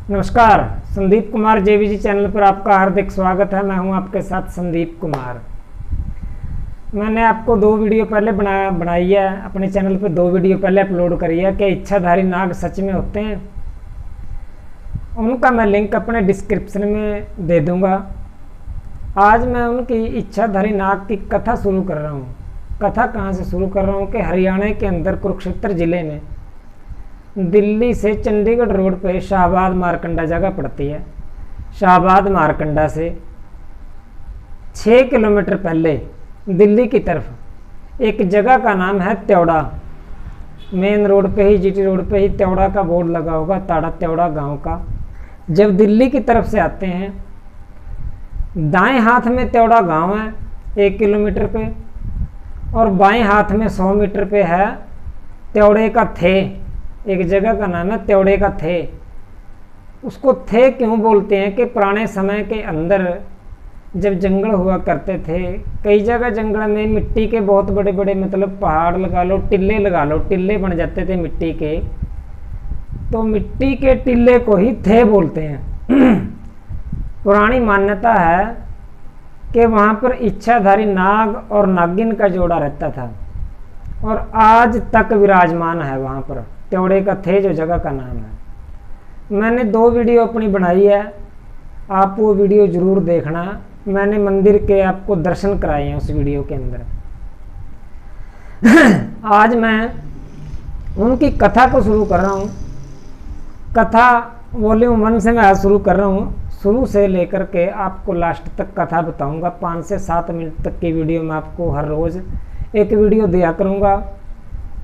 नमस्कार, संदीप कुमार जेवीजी चैनल पर आपका हार्दिक स्वागत है। मैं हूं आपके साथ संदीप कुमार। मैंने आपको 2 वीडियो पहले बनाई है, अपने चैनल पर 2 वीडियो पहले अपलोड करी है कि इच्छाधारी नाग सच में होते हैं। उनका मैं लिंक अपने डिस्क्रिप्शन में दे दूंगा। आज मैं उनकी इच्छाधारी नाग की कथा शुरू कर रहा हूँ। कथा कहाँ से शुरू कर रहा हूँ कि हरियाणा के अंदर कुरुक्षेत्र ज़िले में दिल्ली से चंडीगढ़ रोड पे शाहबाद मारकंडा जगह पड़ती है। शाहबाद मारकंडा से 6 किलोमीटर पहले दिल्ली की तरफ एक जगह का नाम है त्योड़ा। मेन रोड पे ही, जीटी रोड पे ही त्योड़ा का बोर्ड लगा होगा, ताड़ा त्योड़ा गांव का। जब दिल्ली की तरफ से आते हैं, दाएं हाथ में त्योड़ा गांव है 1 किलोमीटर पे, और बाएं हाथ में 100 मीटर पे है त्योड़े का थे। एक जगह का नाम है त्योड़े का थे। उसको थे क्यों बोलते हैं कि पुराने समय के अंदर जब जंगल हुआ करते थे, कई जगह जंगल में मिट्टी के बहुत बड़े बड़े, मतलब पहाड़ लगा लो, टिल्ले लगा लो, टिल्ले बन जाते थे मिट्टी के। तो मिट्टी के टिल्ले को ही थे बोलते हैं। पुरानी मान्यता है कि वहाँ पर इच्छाधारी नाग और नागिन का जोड़ा रहता था, और आज तक विराजमान है वहाँ पर। त्योड़े का थे जो जगह का नाम है। मैंने 2 वीडियो अपनी बनाई है, आप वो वीडियो ज़रूर देखना। मैंने मंदिर के आपको दर्शन कराए हैं उस वीडियो के अंदर। आज मैं उनकी कथा को शुरू कर रहा हूँ। कथा वॉल्यूम 1 से मैं आज शुरू कर रहा हूँ। शुरू से लेकर के आपको लास्ट तक कथा बताऊँगा। 5 से 7 मिनट तक की वीडियो मैं आपको हर रोज़ एक वीडियो दिया करूँगा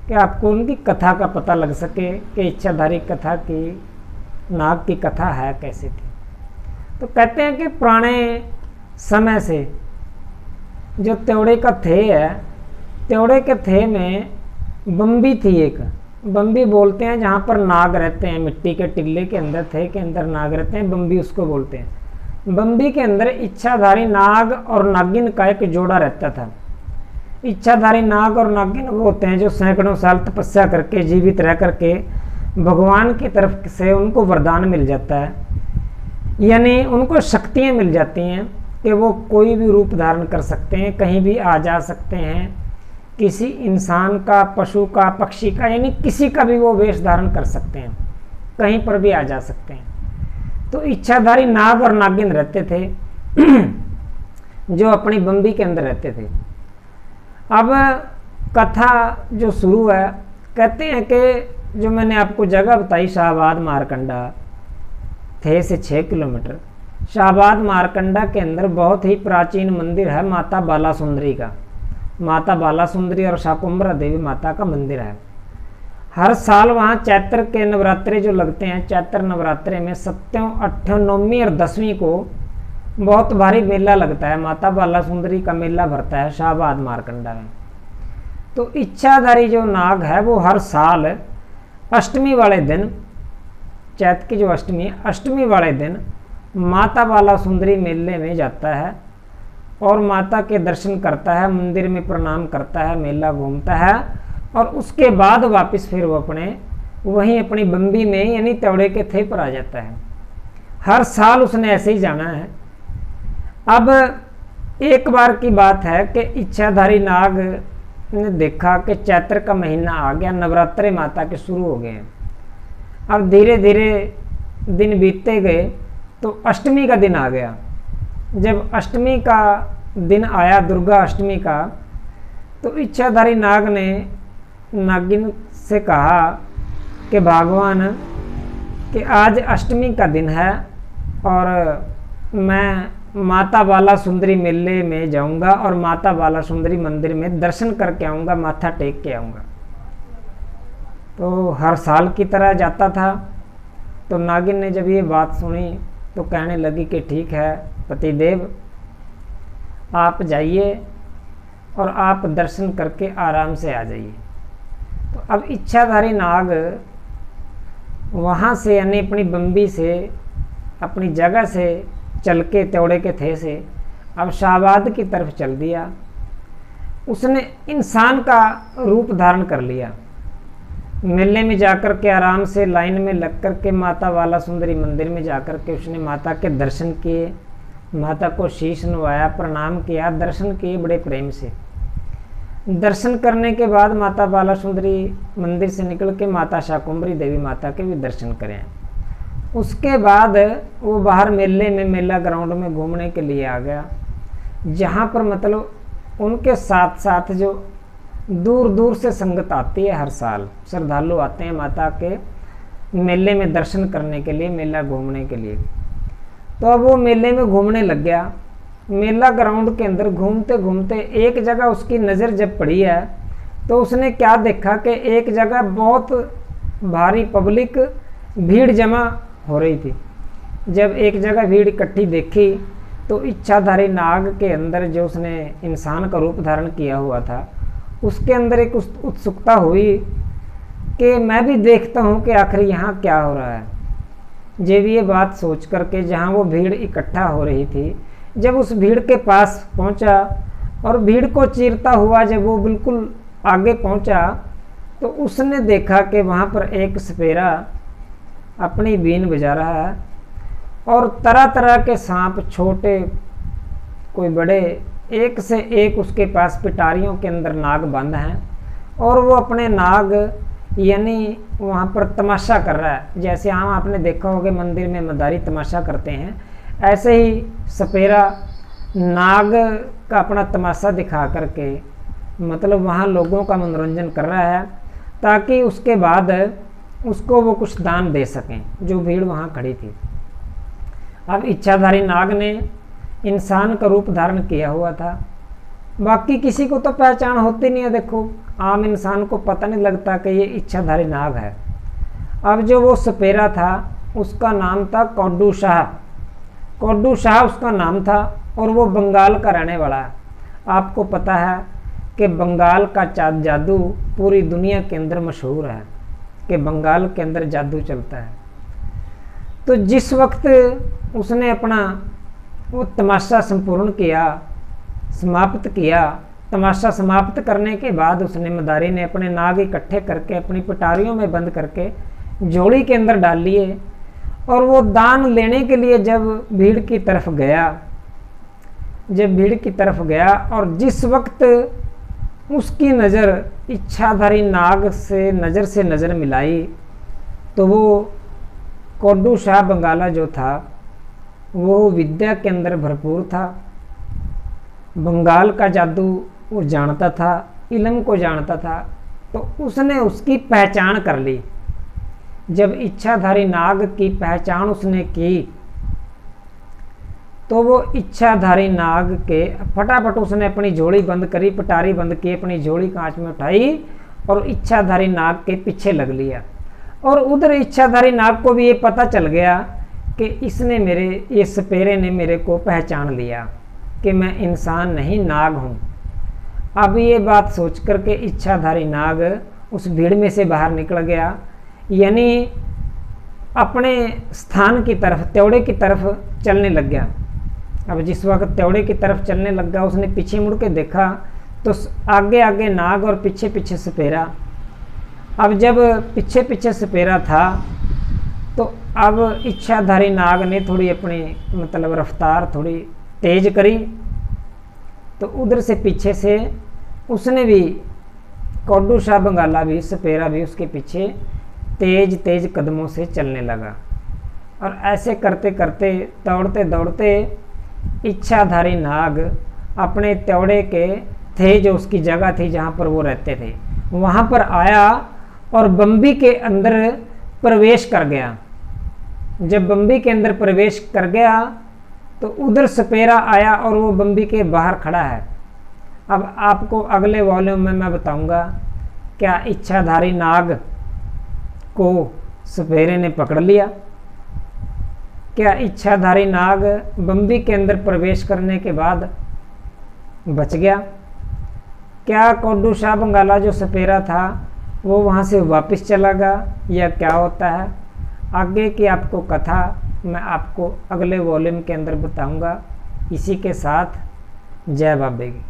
कि आपको उनकी कथा का पता लग सके कि इच्छाधारी कथा की, नाग की कथा है कैसे थी। तो कहते हैं कि पुराने समय से जो त्योड़े का थे है, त्योड़े के थे में बम्बी थी एक। बम्बी बोलते हैं जहाँ पर नाग रहते हैं, मिट्टी के टिल्ले के अंदर, थे के अंदर नाग रहते हैं, बम्बी उसको बोलते हैं। बम्बी के अंदर इच्छाधारी नाग और नागिन का एक जोड़ा रहता था। इच्छाधारी नाग और नागिन वो होते हैं जो सैकड़ों साल तपस्या करके, जीवित रह करके भगवान की तरफ से उनको वरदान मिल जाता है, यानी उनको शक्तियाँ मिल जाती हैं कि वो कोई भी रूप धारण कर सकते हैं, कहीं भी आ जा सकते हैं, किसी इंसान का, पशु का, पक्षी का, यानी किसी का भी वो वेश धारण कर सकते हैं, कहीं पर भी आ जा सकते हैं। तो इच्छाधारी नाग और नागिन रहते थे जो अपनी बम्बी के अंदर रहते थे। अब कथा जो शुरू है, कहते हैं कि जो मैंने आपको जगह बताई शाहबाद मारकंडा थे से 6 किलोमीटर, शाहबाद मारकंडा के अंदर बहुत ही प्राचीन मंदिर है माता बाला सुंदरी का। माता बाला सुंदरी और शाकुंभरा देवी माता का मंदिर है। हर साल वहाँ चैत्र के नवरात्रे जो लगते हैं, चैत्र नवरात्रे में 7, 8, 9 और 10वीं को बहुत भारी मेला लगता है। माता बाला सुंदरी का मेला भरता है शाहबाद मारकंडा में। तो इच्छाधारी जो नाग है वो हर साल अष्टमी वाले दिन, चैत्र की जो अष्टमी है, अष्टमी वाले दिन माता बाला सुंदरी मेले में जाता है और माता के दर्शन करता है, मंदिर में प्रणाम करता है, मेला घूमता है, और उसके बाद वापस फिर वो वहीं अपनी बम्बी में, यानी त्योड़े के थे पर आ जाता है। हर साल उसने ऐसे ही जाना है। अब एक बार की बात है कि इच्छाधारी नाग ने देखा कि चैत्र का महीना आ गया, नवरात्रे माता के शुरू हो गए हैं। अब धीरे धीरे दिन बीतते गए तो अष्टमी का दिन आ गया। जब अष्टमी का दिन आया, दुर्गा अष्टमी का, तो इच्छाधारी नाग ने नागिन से कहा कि भगवान कि आज अष्टमी का दिन है और मैं माता बाला सुंदरी मेले में जाऊंगा और माता बाला सुंदरी मंदिर में दर्शन करके आऊँगा, माथा टेक के आऊँगा। तो हर साल की तरह जाता था। तो नागिन ने जब ये बात सुनी तो कहने लगी कि ठीक है पतिदेव, आप जाइए और आप दर्शन करके आराम से आ जाइए। तो अब इच्छाधारी नाग वहाँ से, यानी अपनी बम्बी से, अपनी जगह से चल के, त्योड़े के थे से अब शाहबाद की तरफ चल दिया। उसने इंसान का रूप धारण कर लिया। मेले में जाकर के आराम से लाइन में लग कर के माता बाला सुंदरी मंदिर में जाकर के उसने माता के दर्शन किए, माता को शीश नवाया, प्रणाम किया, दर्शन किए बड़े प्रेम से। दर्शन करने के बाद माता बाला सुंदरी मंदिर से निकल के माता शाकुंभरी देवी माता के भी दर्शन करें। उसके बाद वो बाहर मेले में, मेला ग्राउंड में घूमने के लिए आ गया, जहाँ पर मतलब उनके साथ साथ जो दूर दूर से संगत आती है, हर साल श्रद्धालु आते हैं माता के मेले में दर्शन करने के लिए, मेला घूमने के लिए। तो अब वो मेले में घूमने लग गया। मेला ग्राउंड के अंदर घूमते घूमते एक जगह उसकी नज़र जब पड़ी है तो उसने क्या देखा कि एक जगह बहुत भारी पब्लिक भीड़ जमा हो रही थी। जब एक जगह भीड़ इकट्ठी देखी तो इच्छाधारी नाग के अंदर जो उसने इंसान का रूप धारण किया हुआ था, उसके अंदर एक उत्सुकता हुई कि मैं भी देखता हूँ कि आखिर यहाँ क्या हो रहा है। जब ये बात सोच करके जहाँ वो भीड़ इकट्ठा हो रही थी, जब उस भीड़ के पास पहुँचा और भीड़ को चीरता हुआ जब वो बिल्कुल आगे पहुँचा तो उसने देखा कि वहाँ पर एक सपेरा अपनी बीन बजा रहा है और तरह तरह के सांप, छोटे कोई बड़े, एक से एक उसके पास पिटारियों के अंदर नाग बंद हैं और वो अपने नाग यानी वहाँ पर तमाशा कर रहा है। जैसे हम आपने देखा होगा मंदिर में मदारी तमाशा करते हैं, ऐसे ही सपेरा नाग का अपना तमाशा दिखा करके मतलब वहाँ लोगों का मनोरंजन कर रहा है, ताकि उसके बाद उसको वो कुछ दान दे सकें जो भीड़ वहाँ खड़ी थी। अब इच्छाधारी नाग ने इंसान का रूप धारण किया हुआ था, बाकी किसी को तो पहचान होती नहीं है। देखो आम इंसान को पता नहीं लगता कि ये इच्छाधारी नाग है। अब जो वो सपेरा था उसका नाम था कौड्डू शाह, कौड्डू शाह उसका नाम था और वो बंगाल का रहने वाला है। आपको पता है कि बंगाल का जादू पूरी दुनिया के अंदर मशहूर है कि बंगाल के अंदर जादू चलता है। तो जिस वक्त उसने अपना वो तमाशा संपूर्ण किया, समाप्त किया, तमाशा समाप्त करने के बाद उसने मदारी ने अपने नाग इकट्ठे करके अपनी पिटारियों में बंद करके झोली के अंदर डाल लिए और वो दान लेने के लिए जब भीड़ की तरफ गया और जिस वक्त उसकी नज़र इच्छाधारी नाग से नज़र मिलाई तो वो कौड्डू शाह बंगाला जो था वो विद्या के अंदर भरपूर था, बंगाल का जादू वो जानता था, इल्म को जानता था। तो उसने उसकी पहचान कर ली। जब इच्छाधारी नाग की पहचान उसने की तो वो इच्छाधारी नाग के फटाफट उसने अपनी झोली बंद करी, पिटारी बंद की, अपनी झोली कांच में उठाई और इच्छाधारी नाग के पीछे लग लिया। और उधर इच्छाधारी नाग को भी ये पता चल गया कि ये सपेरे ने मेरे को पहचान लिया कि मैं इंसान नहीं नाग हूँ। अब ये बात सोच कर के इच्छाधारी नाग उस भीड़ में से बाहर निकल गया, यानी अपने स्थान की तरफ, त्योड़े की तरफ चलने लग गया। अब जिस वक्त त्योड़े की तरफ चलने लग गया उसने पीछे मुड़ के देखा तो आगे आगे नाग और पीछे पीछे सपेरा। अब जब पीछे पीछे सपेरा था तो अब इच्छाधारी नाग ने थोड़ी अपनी मतलब रफ्तार थोड़ी तेज करी तो उधर से पीछे से उसने भी, कौड्डू शाह बंगाला भी, सपेरा भी उसके पीछे तेज तेज कदमों से चलने लगा। और ऐसे करते करते दौड़ते दौड़ते इच्छाधारी नाग अपने त्योड़े के थे जो उसकी जगह थी जहाँ पर वो रहते थे वहाँ पर आया और बम्बी के अंदर प्रवेश कर गया। जब बम्बी के अंदर प्रवेश कर गया तो उधर सपेरा आया और वो बम्बी के बाहर खड़ा है। अब आपको अगले वॉल्यूम में मैं बताऊंगा क्या इच्छाधारी नाग को सपेरे ने पकड़ लिया, क्या इच्छाधारी नाग बम्बी के अंदर प्रवेश करने के बाद बच गया, क्या कौड्डू शाह बंगाला जो सपेरा था वो वहाँ से वापस चला गया, या क्या होता है आगे की आपको कथा मैं आपको अगले वॉल्यूम के अंदर बताऊंगा। इसी के साथ जय बाबे की।